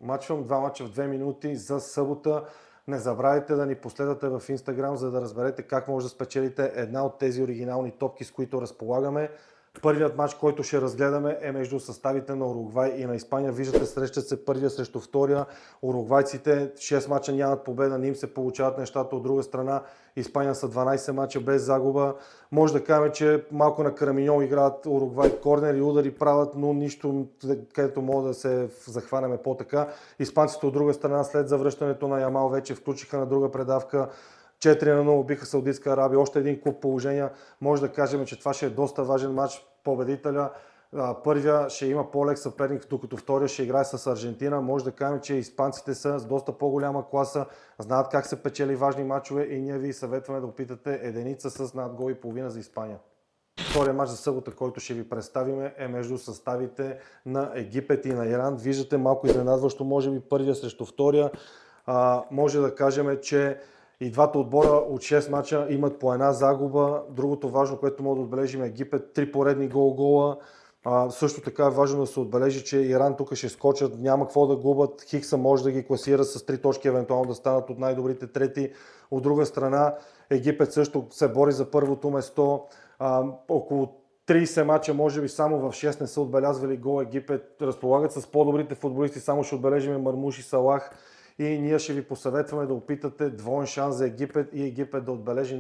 Мачвам 2 мача в 2 минути за събота. Не забравяйте да ни последвате в Instagram, за да разберете как може да спечелите една от тези оригинални топки, с които разполагаме. Първият матч, който ще разгледаме, е между съставите на Уругвай и на Испания. Виждате, срещат се първия срещу втория. Уругвайците 6 мача нямат победа, не им се получават нещата. От друга страна, Испания са 12 мача без загуба. Може да кажем, че малко на Караминьол играят Уругвай, корнери, удари правят, но нищо, където може да се захванеме по-така. Испанците от друга страна, след завръщането на Ямал, вече включиха на друга предавка. 4-0 биха Саудитска Арабия, още един куп положения. Може да кажем, че това ще е доста важен матч. Победителя, първия ще има по-лек съперник, докато втория ще играе с Аржентина. Може да кажем, че испанците са с доста по-голяма класа, знаят как се печели важни матчове и ние ви съветваме да опитате единица с над гол и половина за Испания. Втория матч за събота, който ще ви представим, е между съставите на Египет и на Иран. Виждате малко изненадващо, може би първия срещу втория. Може да кажем, че и двата отбора от 6 мача имат по една загуба. Другото важно, което може да отбележим, е Египет 3 поредни гола. Също така е важно да се отбележи, че Иран тук ще скочат, няма какво да губят. Хикса може да ги класира с 3 точки, евентуално да станат от най-добрите трети. От друга страна, Египет също се бори за първото место. Около 30 мача, може би само в 6 не са отбелязвали гол. Египет разполагат с по-добрите футболисти, само ще отбележим Мармуш и Салах. И ние ще ви посъветваме да опитате двоен шанс за Египет и Египет да отбележи